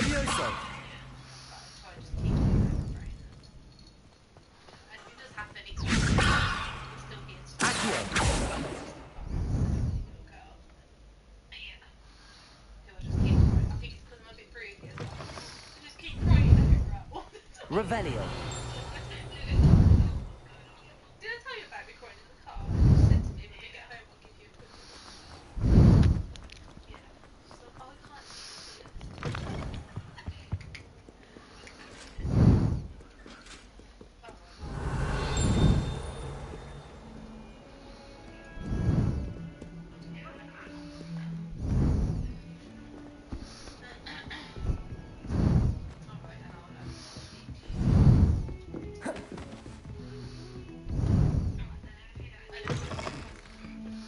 Levioso! Revelio. Did I tell you about recording in the car? She said to me, when we get home, I'll give you a quick. Yeah. So, oh, I can't see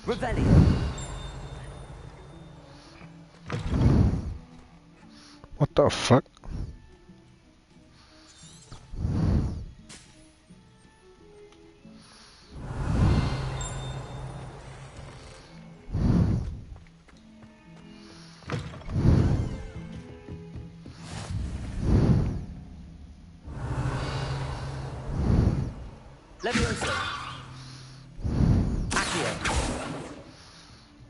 Revelio. What the fuck? Levioso. Accio.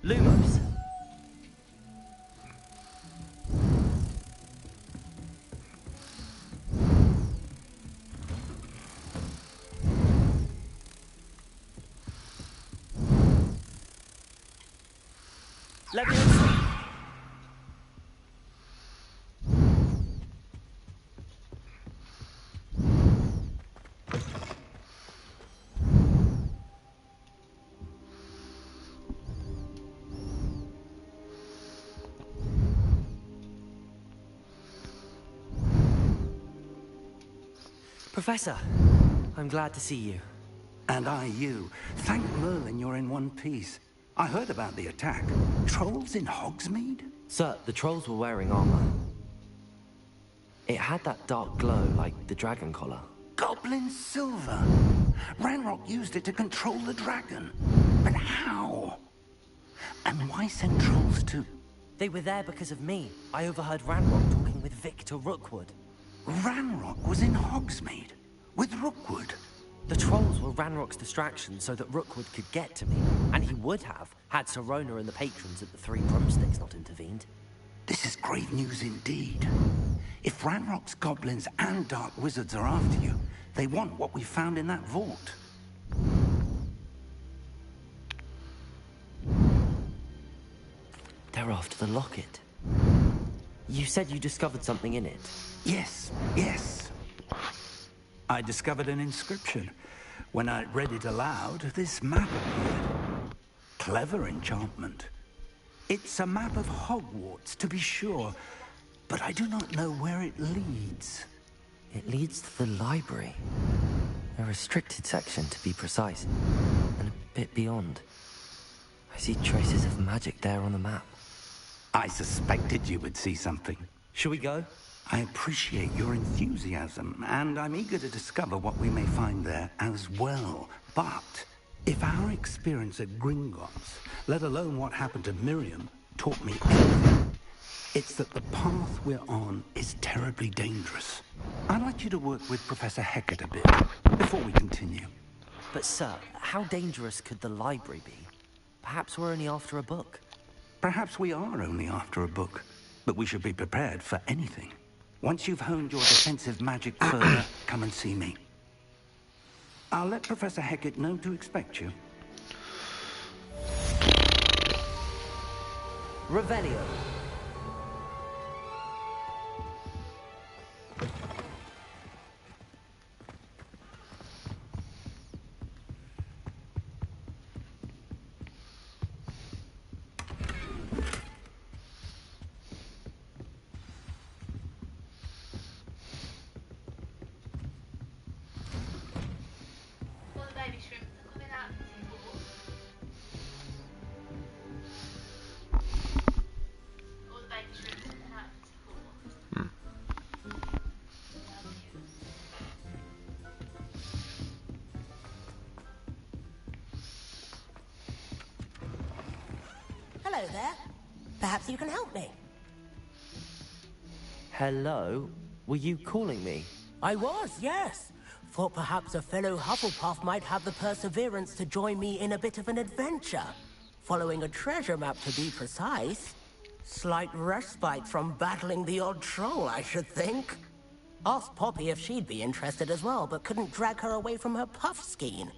Lumos. Levioso. Professor, I'm glad to see you. And I you. Thank Merlin you're in one piece. I heard about the attack. Trolls in Hogsmeade? Sir, the trolls were wearing armor. It had that dark glow like the dragon collar. Goblin silver. Ranrock used it to control the dragon. But how? And why send trolls to... They were there because of me. I overheard Ranrock talking with Victor Rookwood. Ranrock was in Hogsmeade with Rookwood. The trolls were Ranrock's distraction so that Rookwood could get to me. And he would have, had Sirona and the patrons at the Three Broomsticks not intervened. This is grave news indeed. If Ranrock's goblins and dark wizards are after you, they want what we found in that vault. They're after the locket. You said you discovered something in it. Yes, yes. I discovered an inscription. When I read it aloud, this map appeared. Clever enchantment. It's a map of Hogwarts, to be sure, but I do not know where it leads. It leads to the library. A restricted section, to be precise, and a bit beyond. I see traces of magic there on the map. I suspected you would see something. Shall we go? I appreciate your enthusiasm, and I'm eager to discover what we may find there as well. But if our experience at Gringotts, let alone what happened to Miriam, taught me anything, it's that the path we're on is terribly dangerous. I'd like you to work with Professor Hecat a bit before we continue. But sir, how dangerous could the library be? Perhaps we're only after a book. Perhaps we are only after a book, but we should be prepared for anything. Once you've honed your defensive magic further, come and see me. I'll let Professor Hecat know to expect you. Revelio. Hello there. Perhaps you can help me. Hello? Were you calling me? I was, yes. Thought perhaps a fellow Hufflepuff might have the perseverance to join me in a bit of an adventure. Following a treasure map, to be precise. Slight respite from battling the odd troll, I should think. Asked Poppy if she'd be interested as well, but couldn't drag her away from her puff skein.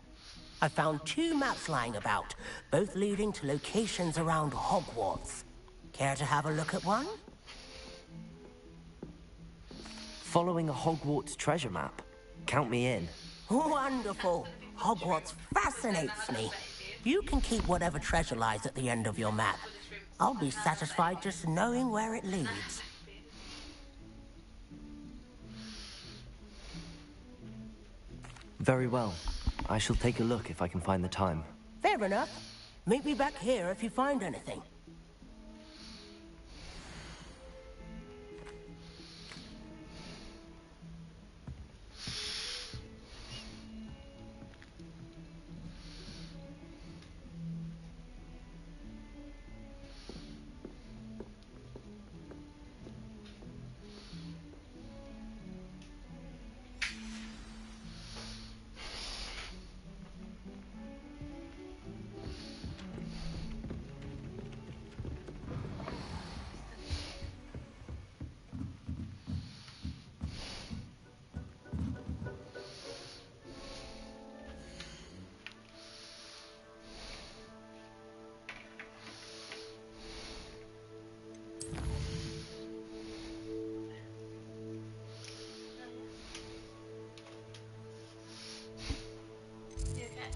I found 2 maps lying about, both leading to locations around Hogwarts. Care to have a look at one? Following a Hogwarts treasure map? Count me in. Wonderful. Hogwarts fascinates me. You can keep whatever treasure lies at the end of your map. I'll be satisfied just knowing where it leads. Very well. I shall take a look if I can find the time. Fair enough. Meet me back here if you find anything. You okay?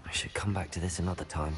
I should come back to this another time.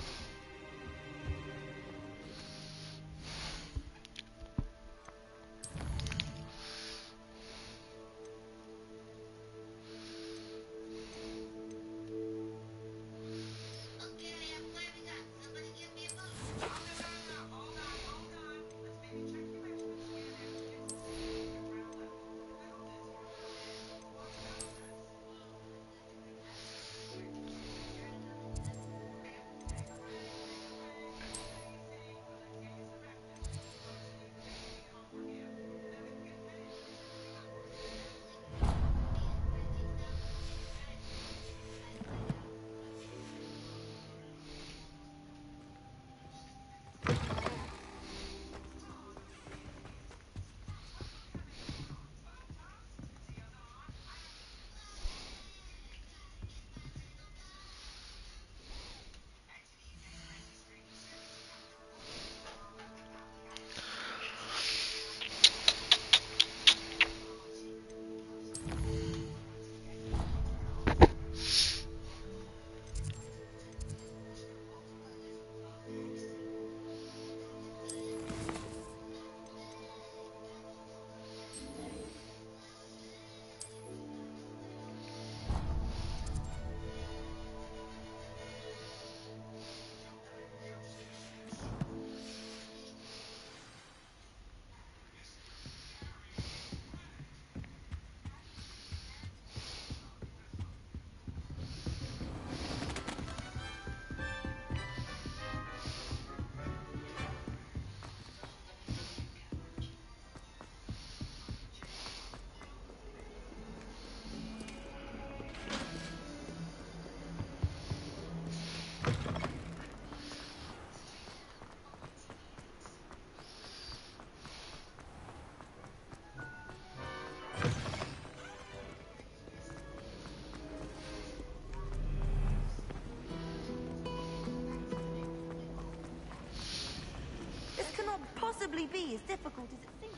may be as difficult as it seems.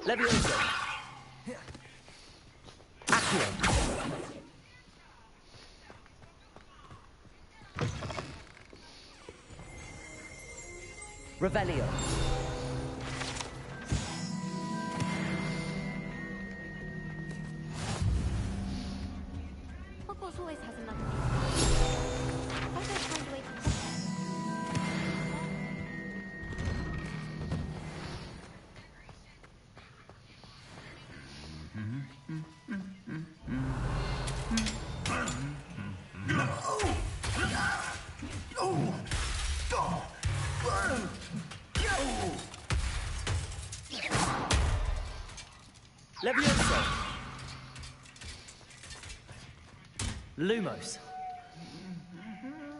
Leviosa. Accio. Revelio. Hogwarts always has another thing. Why don't I find a way to Leviosa. Lumos.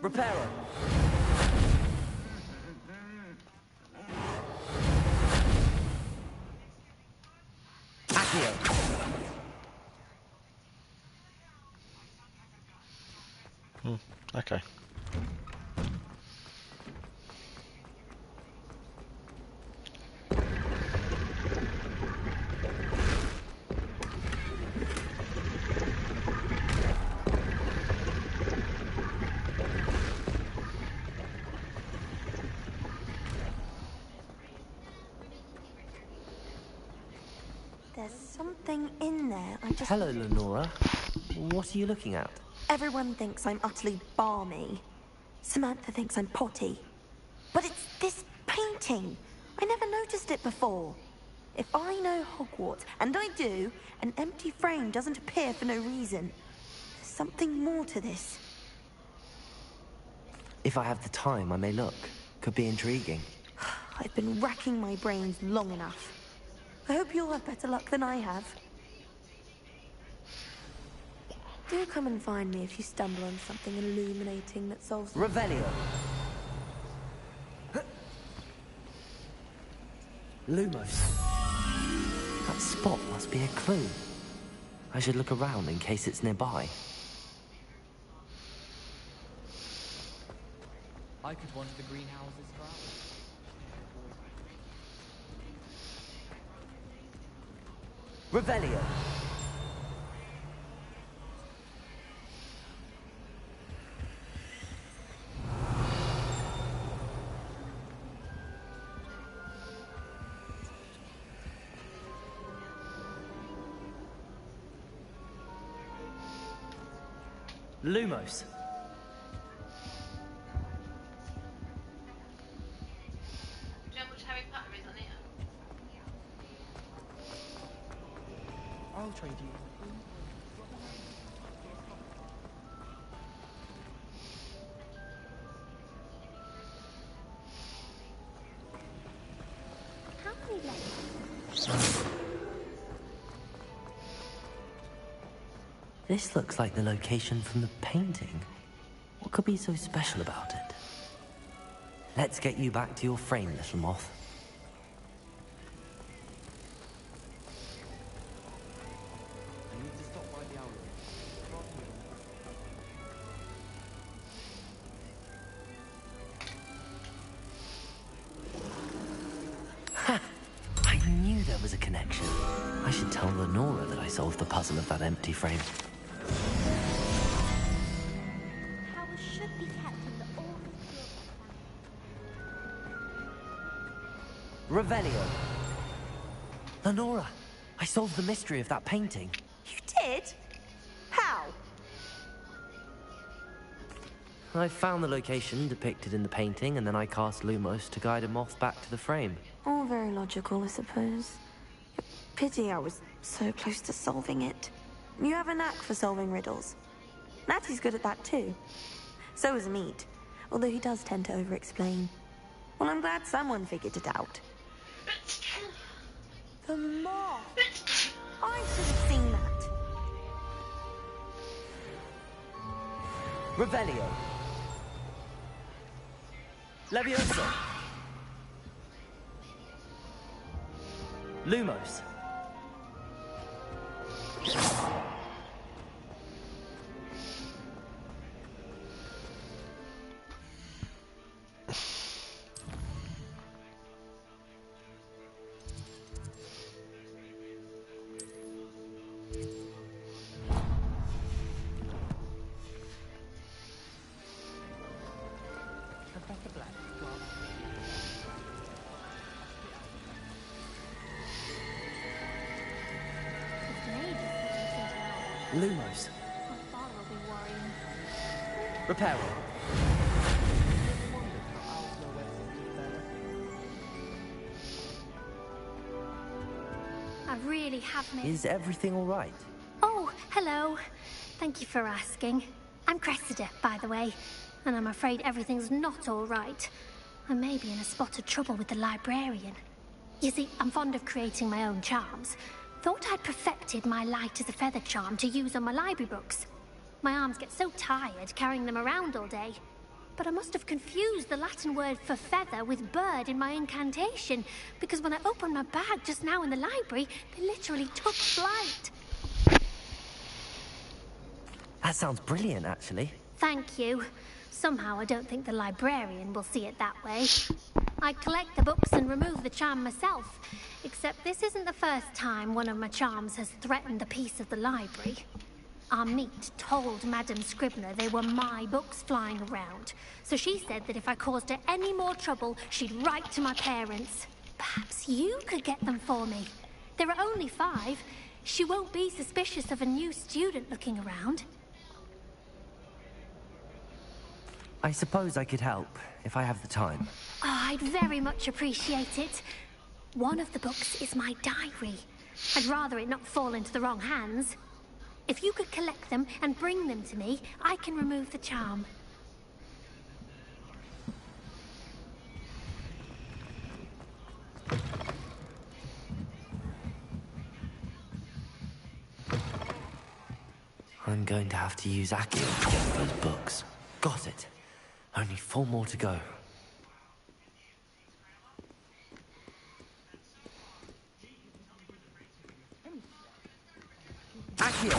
Reparo. Accio. Okay. There's something in there. I just... Hello, Lenora. What are you looking at? Everyone thinks I'm utterly balmy. Samantha thinks I'm potty. But it's this painting. I never noticed it before. If I know Hogwarts, and I do, an empty frame doesn't appear for no reason. There's something more to this. If I have the time, I may look. Could be intriguing. I've been racking my brains long enough. I hope you'll have better luck than I have. Do come and find me if you stumble on something illuminating that solves... Revelio. Lumos. That spot must be a clue. I should look around in case it's nearby. I could wander the greenhouses for hours. Revelio. Lumos. Do you know how much Harry Potter is on here? I'll trade you. How many left? This looks like the location from the painting. What could be so special about it? Let's get you back to your frame, little moth. I need to stop by the owl. Ha! I knew there was a connection. I should tell Lenora that I solved the puzzle of that empty frame. Powers should be kept in the order of Revelio. Lenora, I solved the mystery of that painting. You did? How? I found the location depicted in the painting, and then I cast Lumos to guide a moth back to the frame. All very logical, I suppose. Pity I was so close to solving it. You have a knack for solving riddles. Natty's good at that too. So is Meat, although he does tend to over-explain. Well, I'm glad someone figured it out. The moth! I should have seen that. Revelio. Leviosa. Lumos. Professor Black, well, Lumos. My father will be worrying. Reparo. wondered how owls know where to keep their records. I really have made... Is everything all right? Oh, hello. Thank you for asking. I'm Cressida, by the way, and I'm afraid everything's not all right. I may be in a spot of trouble with the librarian. You see, I'm fond of creating my own charms. Thought I'd perfected my light as a feather charm to use on my library books. My arms get so tired carrying them around all day. But I must have confused the Latin word for feather with bird in my incantation, because when I opened my bag just now in the library, they literally took flight. That sounds brilliant, actually. Thank you. Somehow I don't think the librarian will see it that way. I collect the books and remove the charm myself, except this isn't the first time one of my charms has threatened the peace of the library. Our Meat told Madame Scribner they were my books flying around, so she said that if I caused her any more trouble, she'd write to my parents. Perhaps you could get them for me. There are only 5. She won't be suspicious of a new student looking around. I suppose I could help, if I have the time. Oh, I'd very much appreciate it. One of the books is my diary. I'd rather it not fall into the wrong hands. If you could collect them and bring them to me, I can remove the charm. I'm going to have to use Accio to get those books. Got it. Only 4 more to go. Accio!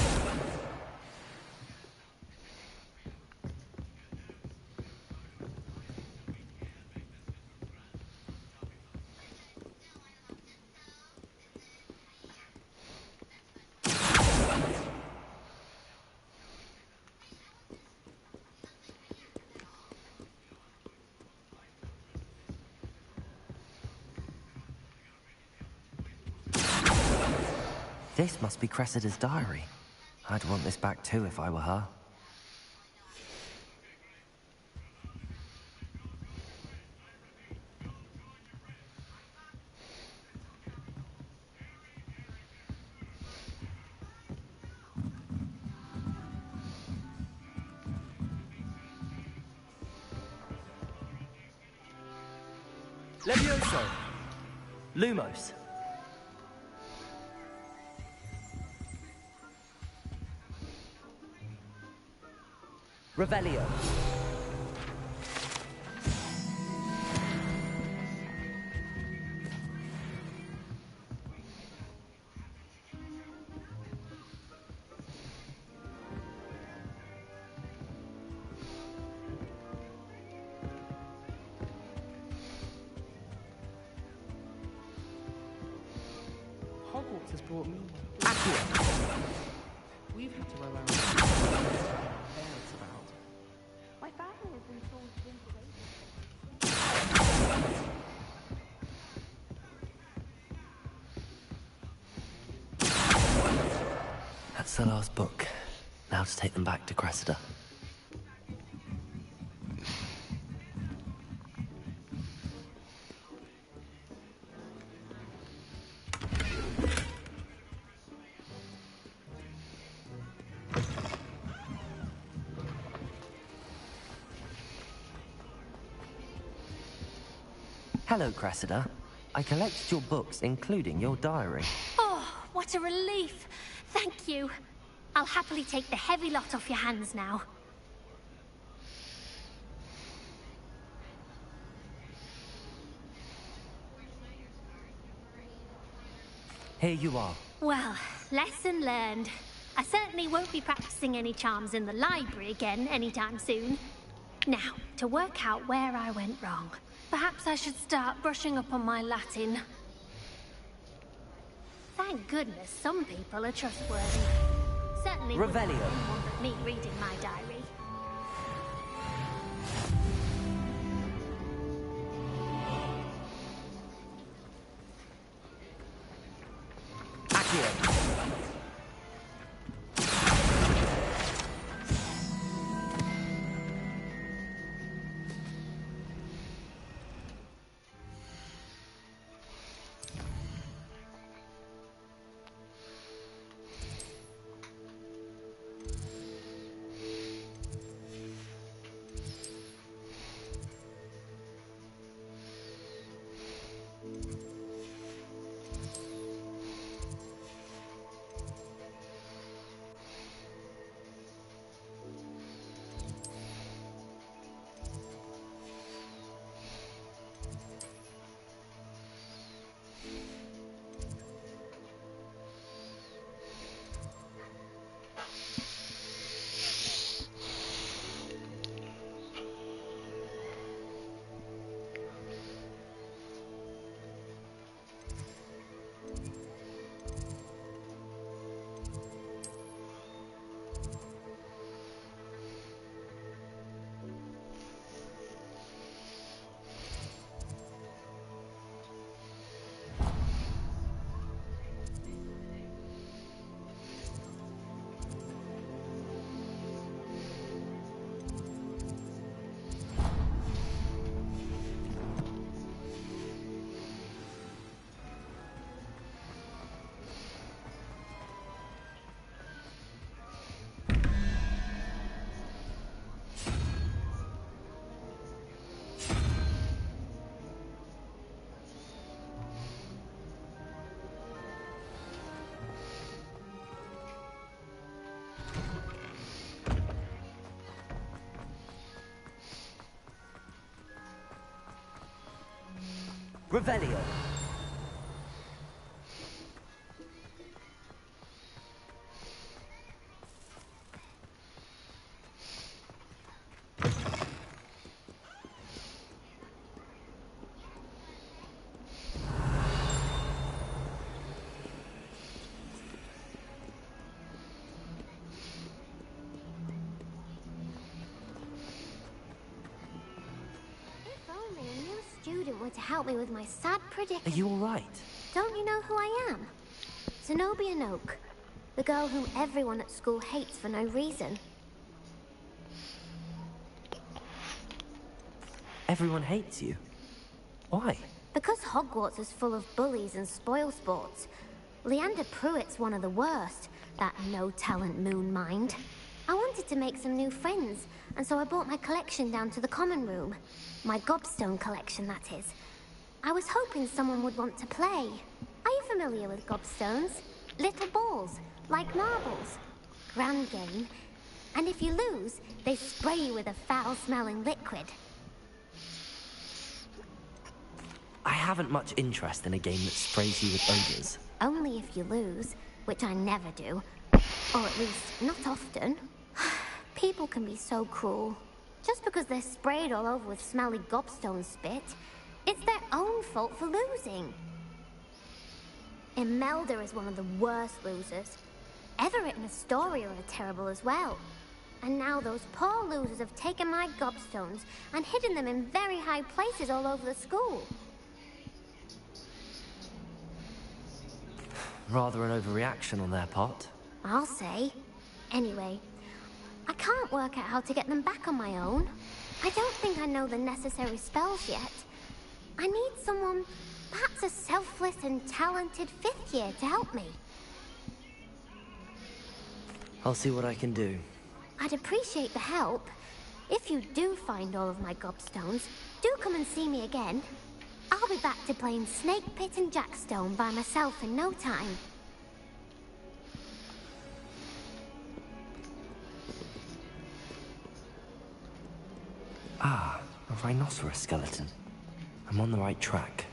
This must be Cressida's diary. I'd want this back too if I were her. Levioso! Lumos! Revelio! Hogwarts has brought me. Accio! We've had to row our parents about. My family has been told to That's the last book. Now to take them back to Cressida. Hello, Cressida. I collected your books, including your diary. Oh, what a relief. Thank you. I'll happily take the heavy lot off your hands now. Here you are. Well, lesson learned. I certainly won't be practicing any charms in the library again anytime soon. Now, to work out where I went wrong. Perhaps I should start brushing up on my Latin. Thank goodness some people are trustworthy. Certainly wouldn't Revelio. want anyone but me reading my diary. Accio! Revelio. Student were to help me with my sad Are predicament. you all right? Don't you know who I am? Zenobia Noak, the girl whom everyone at school hates for no reason. Everyone hates you. Why? Because Hogwarts is full of bullies and spoilsports. Leander Pruitt's one of the worst, that no-talent moon mind. I wanted to make some new friends, and so I brought my collection down to the common room. My gobstone collection, that is. I was hoping someone would want to play. Are you familiar with gobstones? Little balls, like marbles. Grand game. And if you lose, they spray you with a foul-smelling liquid. I haven't much interest in a game that sprays you with odors. Only if you lose, which I never do. Or at least, not often. People can be so cruel. Just because they're sprayed all over with smelly gobstone spit, it's their own fault for losing. Imelda is one of the worst losers. Everett and Astoria are terrible as well. And now those poor losers have taken my gobstones and hidden them in very high places all over the school. Rather an overreaction on their part. I'll say. Anyway, I can't work out how to get them back on my own. I don't think I know the necessary spells yet. I need someone, perhaps a selfless and talented 5th year to help me. I'll see what I can do. I'd appreciate the help. If you do find all of my gobstones, do come and see me again. I'll be back to playing Snake Pit and Jackstone by myself in no time. Ah, a rhinoceros skeleton. I'm on the right track.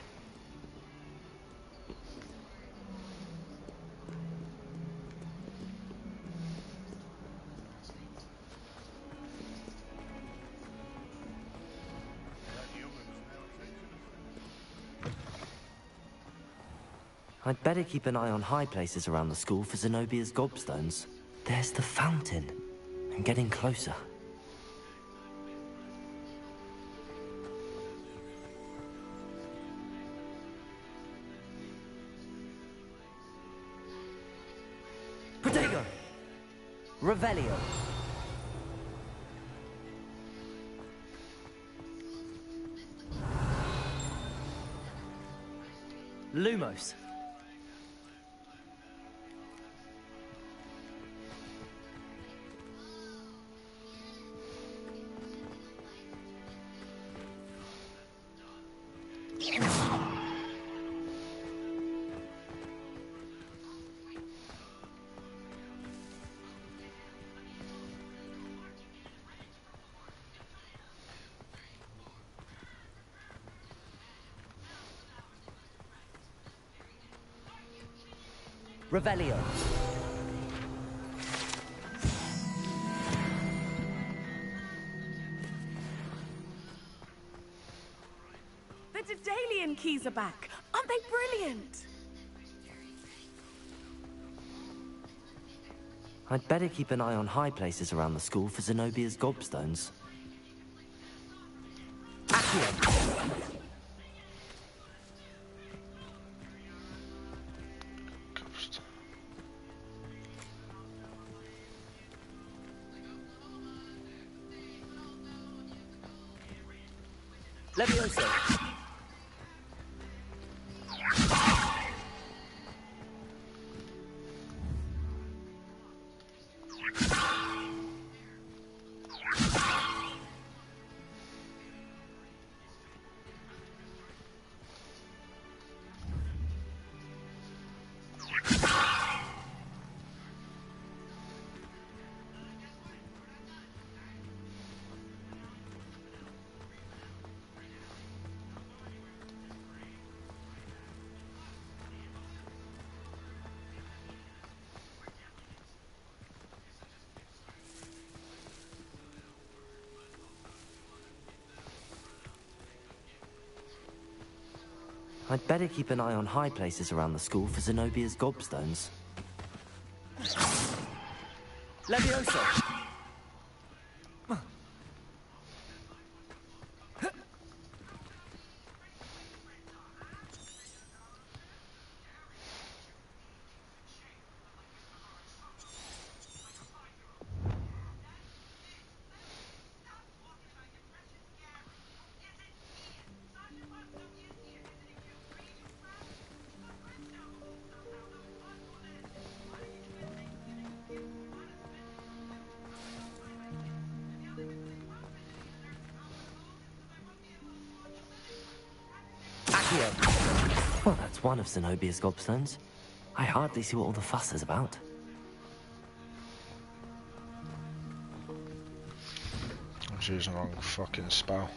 I'd better keep an eye on high places around the school for Zenobia's gobstones. There's the fountain. I'm getting closer. Protego! Revelio! Lumos! Revelio. The Daedalian keys are back. Aren't they brilliant? I'd better keep an eye on high places around the school for Zenobia's gobstones. Accio! Levioso! I'd better keep an eye on high places around the school for Zenobia's gobstones. Levioso! Accio. Well, that's one of Zenobia's gobstones. I hardly see what all the fuss is about. I was using the wrong fucking spell.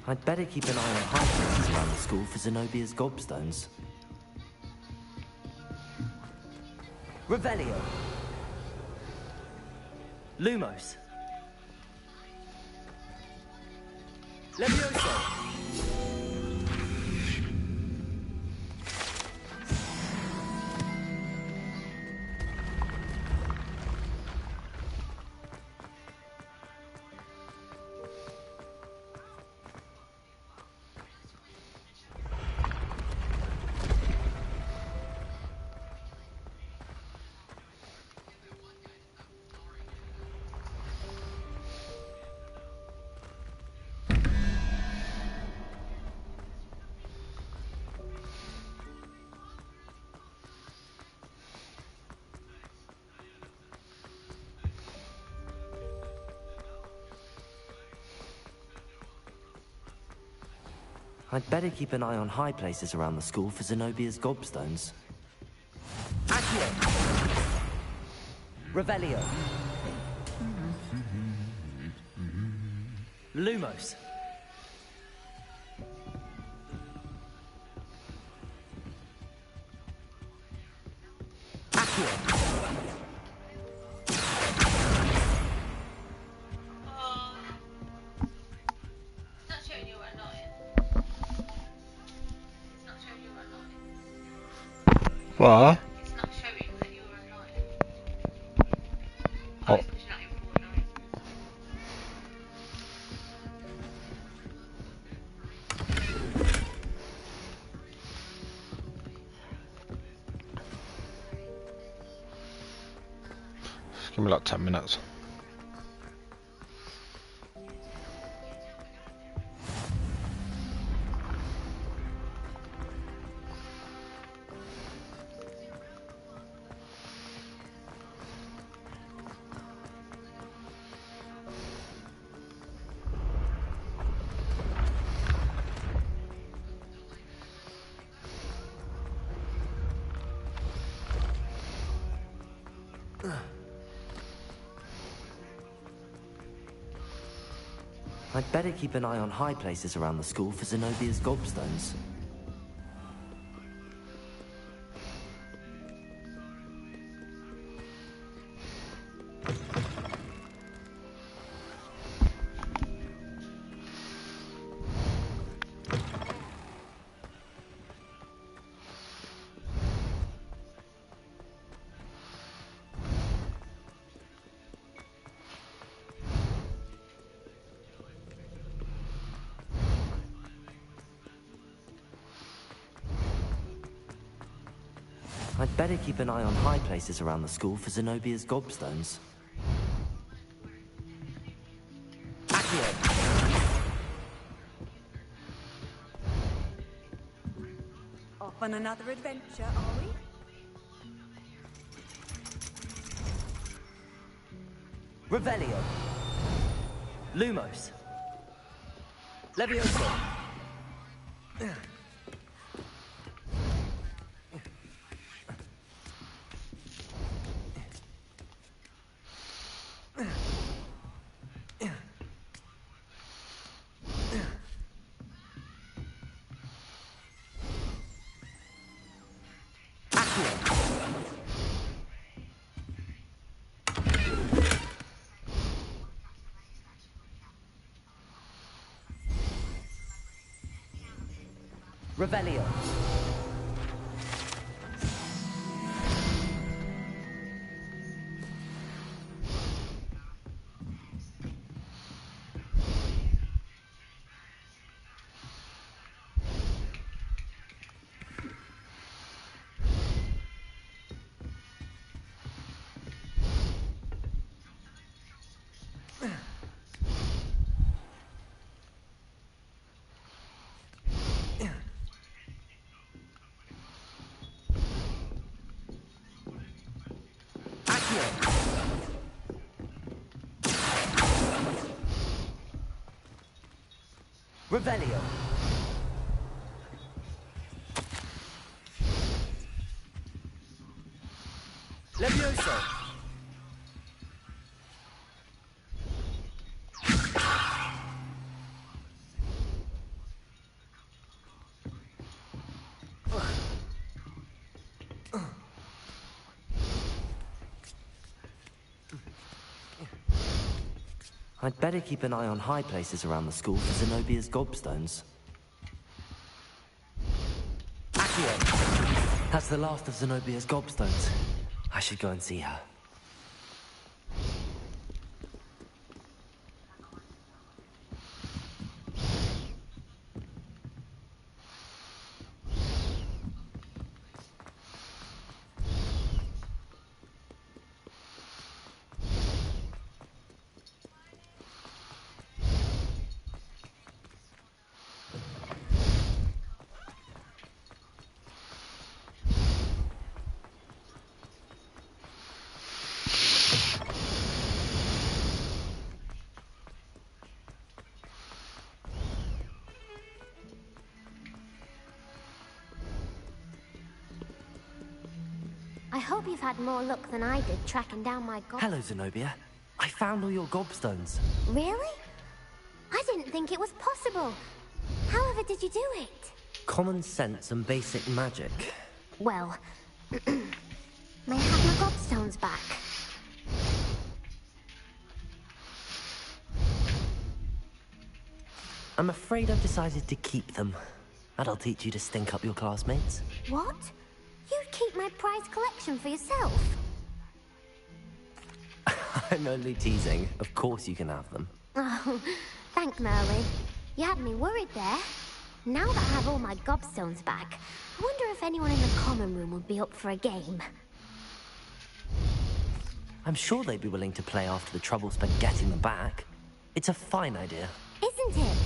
I'd better keep an eye on high places around the school for Zenobia's gobstones. Revelio. Lumos. Levioso. I'd better keep an eye on high places around the school for Zenobia's gobstones. Accio. Revelio. Lumos. Accio. Oh. It's not showing you were annoying. It's not showing you were annoying. What? It's not showing that you were annoying. Oh. It's pushing out even more annoying. Just give me like 10 minutes. I'd better keep an eye on high places around the school for Zenobia's gobstones. I'd better keep an eye on high places around the school for Zenobia's gobstones. Accio. Off on another adventure, are we? Revelio. Lumos. Levioso. Revelio. Revelio. Levioso. I'd better keep an eye on high places around the school for Zenobia's gobstones. Accio! That's the last of Zenobia's gobstones. I should go and see her. I hope you've had more luck than I did tracking down my gob... Hello, Zenobia. I found all your gobstones. Really? I didn't think it was possible. However did you do it? Common sense and basic magic. Well, may I have my gobstones back? I'm afraid I've decided to keep them. That'll teach you to stink up your classmates. What? You'd keep my prized collection for yourself? I'm only teasing. Of course you can have them. Oh, thank Merlin. You had me worried there. Now that I have all my gobstones back, I wonder if anyone in the common room would be up for a game. I'm sure they'd be willing to play after the trouble spent getting them back. It's a fine idea. Isn't it?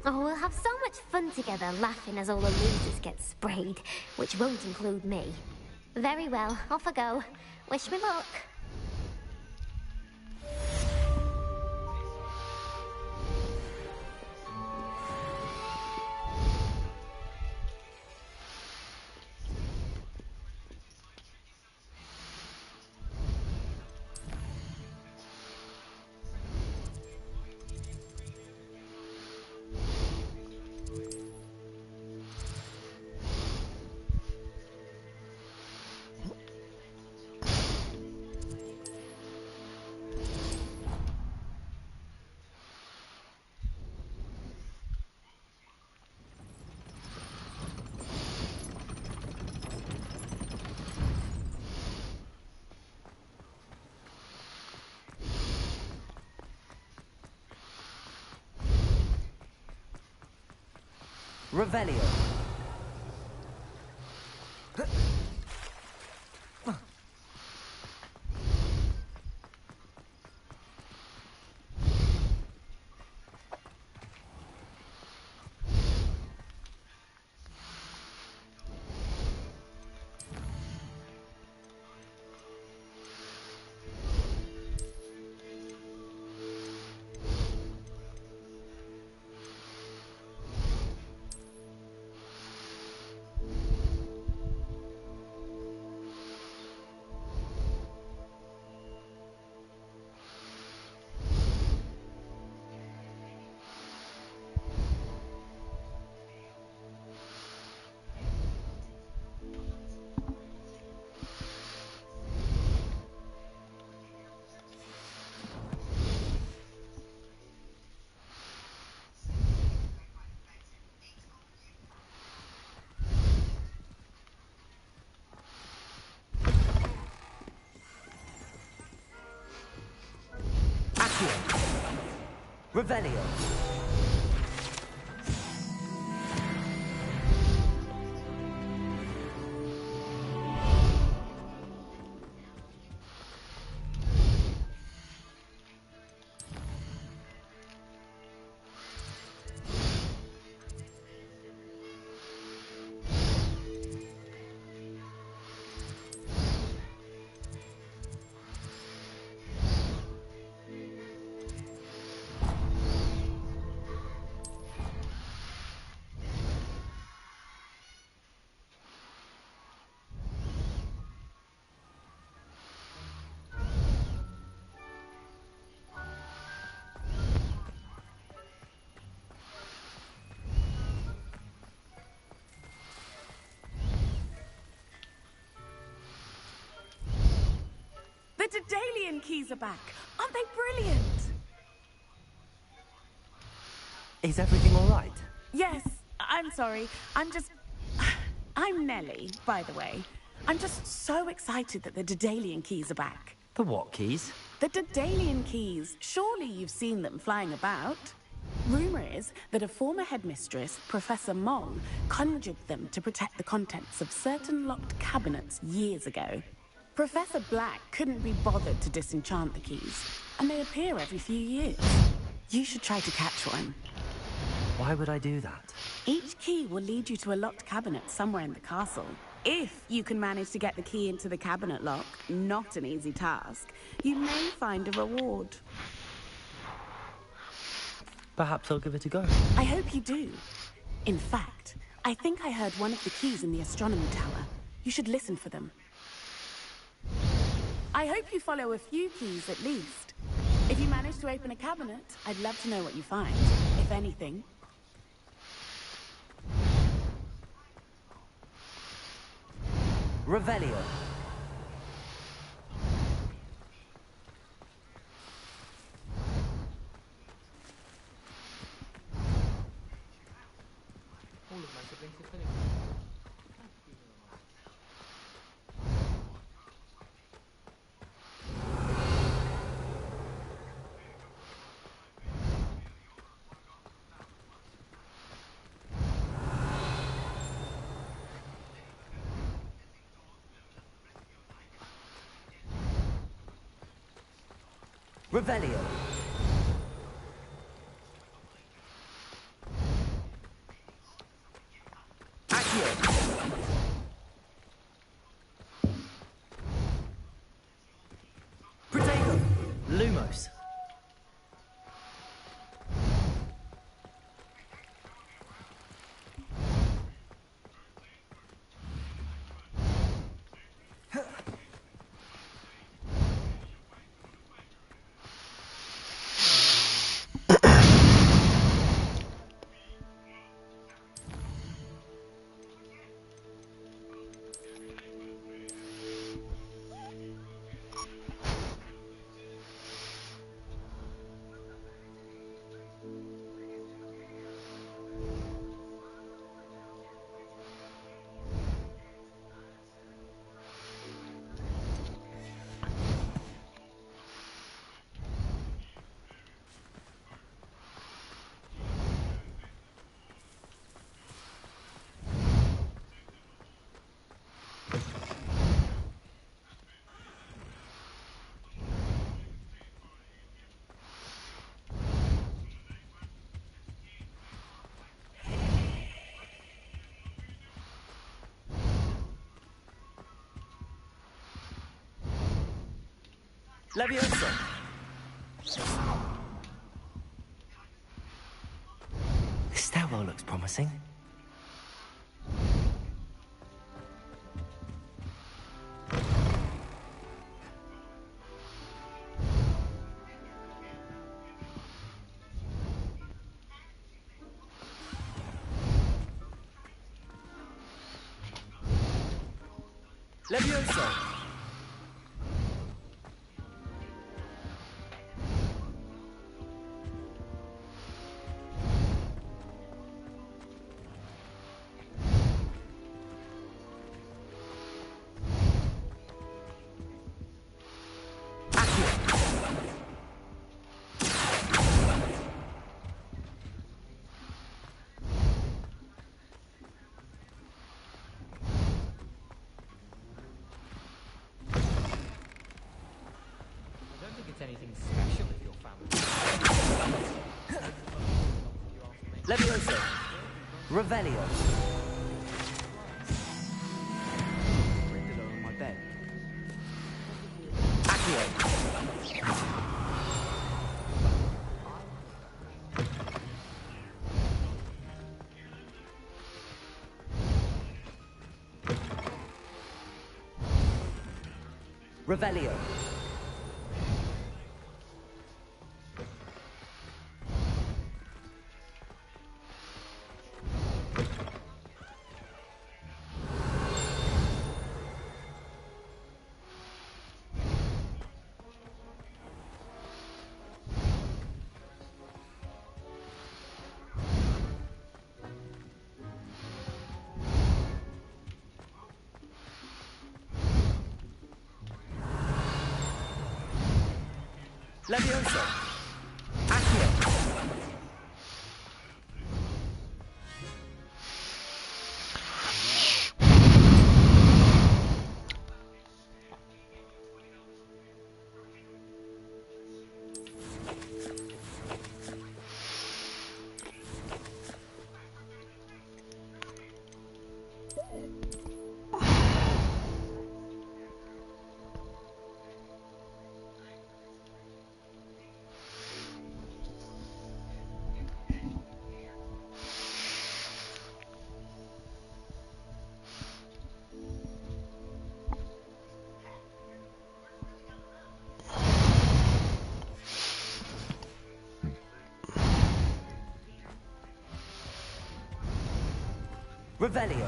Oh, we'll have so much fun together, laughing as all the losers get sprayed, which won't include me. Very well, off I go. Wish me luck. Revelio. Revelio. The Daedalian keys are back. Aren't they brilliant? Is everything all right? Yes, I'm sorry. I'm Nellie, by the way. I'm just so excited that the Daedalian keys are back. The what keys? The Daedalian keys. Surely you've seen them flying about. Rumor is that a former headmistress, Professor Mong, conjured them to protect the contents of certain locked cabinets years ago. Professor Black couldn't be bothered to disenchant the keys, and they appear every few years. You should try to catch one. Why would I do that? Each key will lead you to a locked cabinet somewhere in the castle. If you can manage to get the key into the cabinet lock, not an easy task, you may find a reward. Perhaps I'll give it a go. I hope you do. In fact, I think I heard one of the keys in the astronomy tower. You should listen for them. I hope you follow a few keys at least. If you manage to open a cabinet, I'd love to know what you find, if anything. Revelio. Revelio. Accio. Protego. Lumos. Levioso. This stairwell looks promising. Levioso. Anything special with your family? Levioso. Revelio. On my bed. Accio. Revelio. Levioso. Accio. Revelio.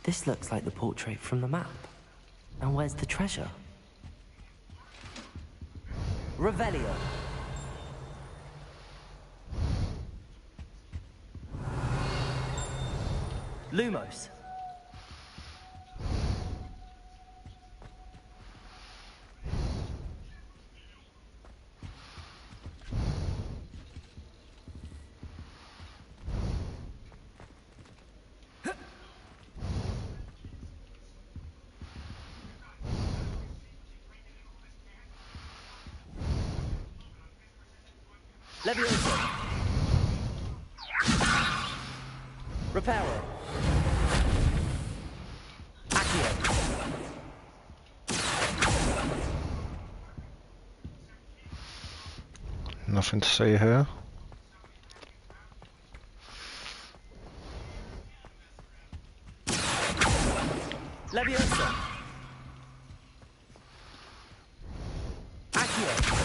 This looks like the portrait from the map. And where's the treasure? Revelio. Lumos. Levioso. Reparo. Accio. Nothing to see here. Levioso. Accio.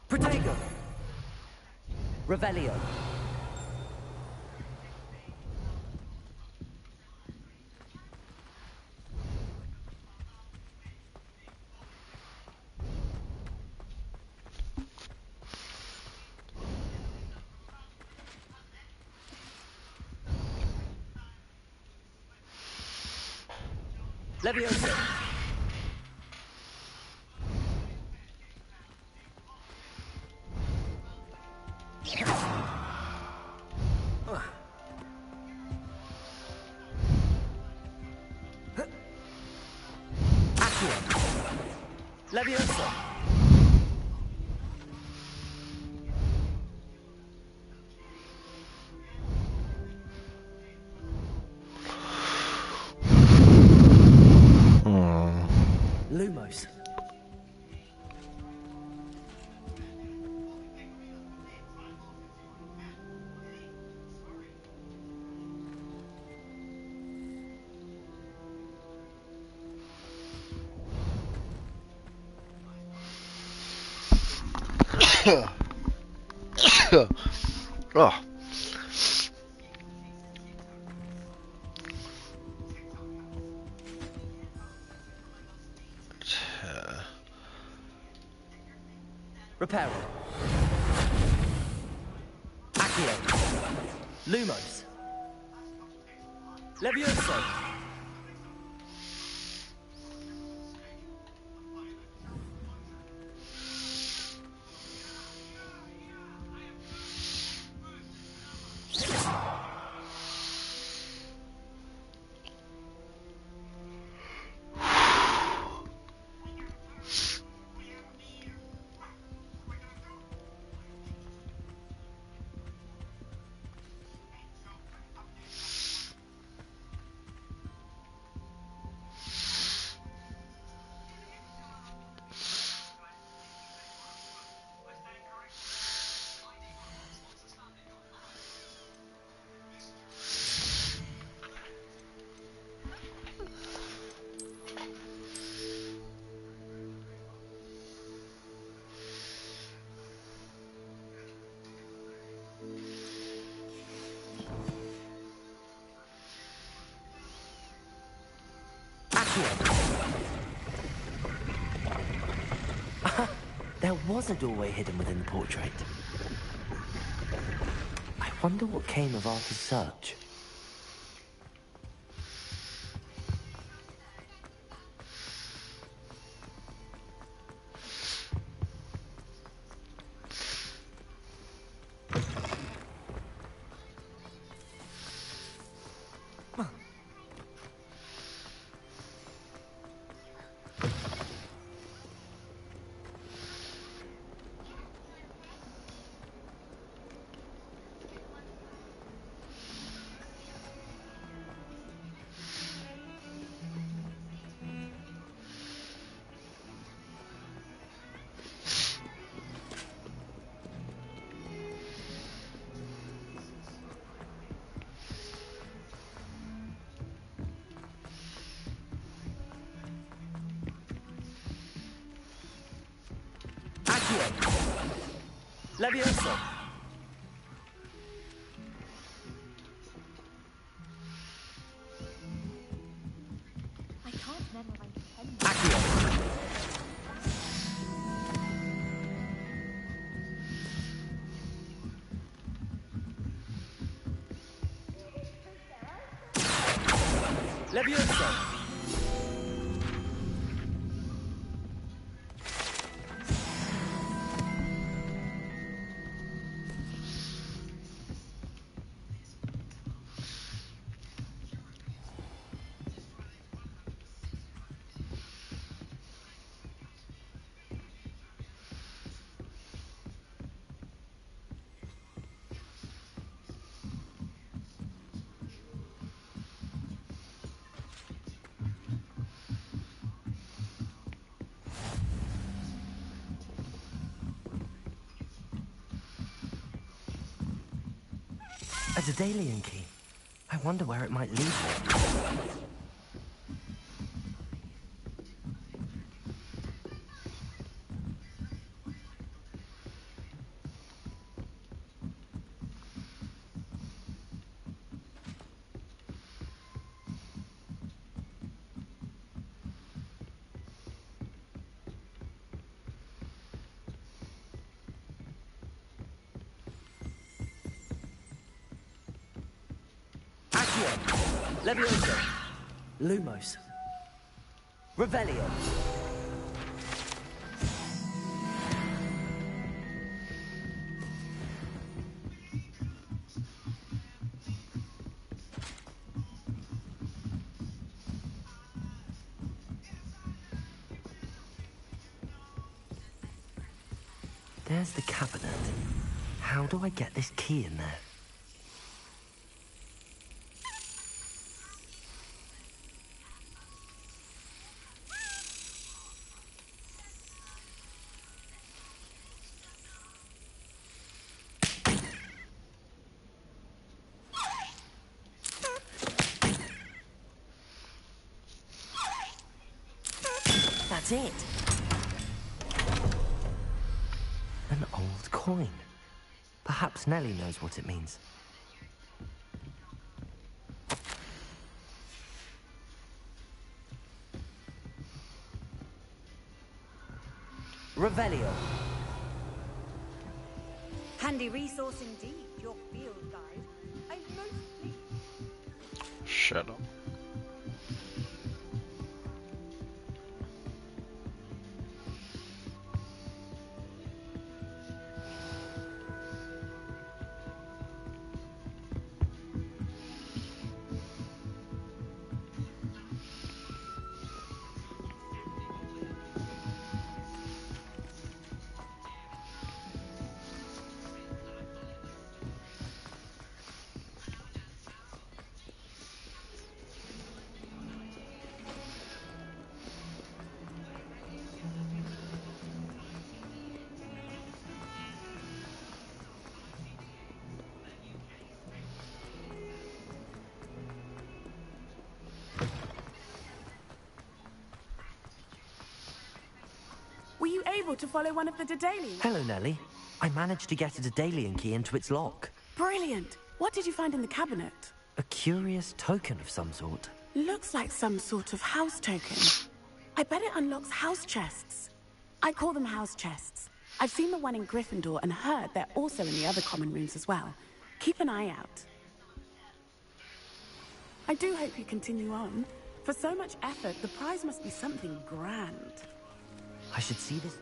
Protego. Revelio. Levioso. Levioso. Lumos. Oh. Reparo. Accio. Lumos. Levioso. There was a doorway hidden within the portrait. I wonder what came of Arthur's search. Levioso. I can't memorize any. Accio. Levioso. A Daedalian key. I wonder where it might lead me. Levioso. Lumos. Revelio. There's the cabinet. How do I get this key in there? That's it. An old coin. Perhaps Nellie knows what it means. Revelio. Handy resource indeed, your field guide. I'm most pleased. Shut up. Were you able to follow one of the Daedalians? Hello, Nellie. I managed to get a Daedalian key into its lock. Brilliant. What did you find in the cabinet? A curious token of some sort. Looks like some sort of house token. I bet it unlocks house chests. I call them house chests. I've seen the one in Gryffindor and heard they're also in the other common rooms as well. Keep an eye out. I do hope you continue on. For so much effort, the prize must be something grand. I should see this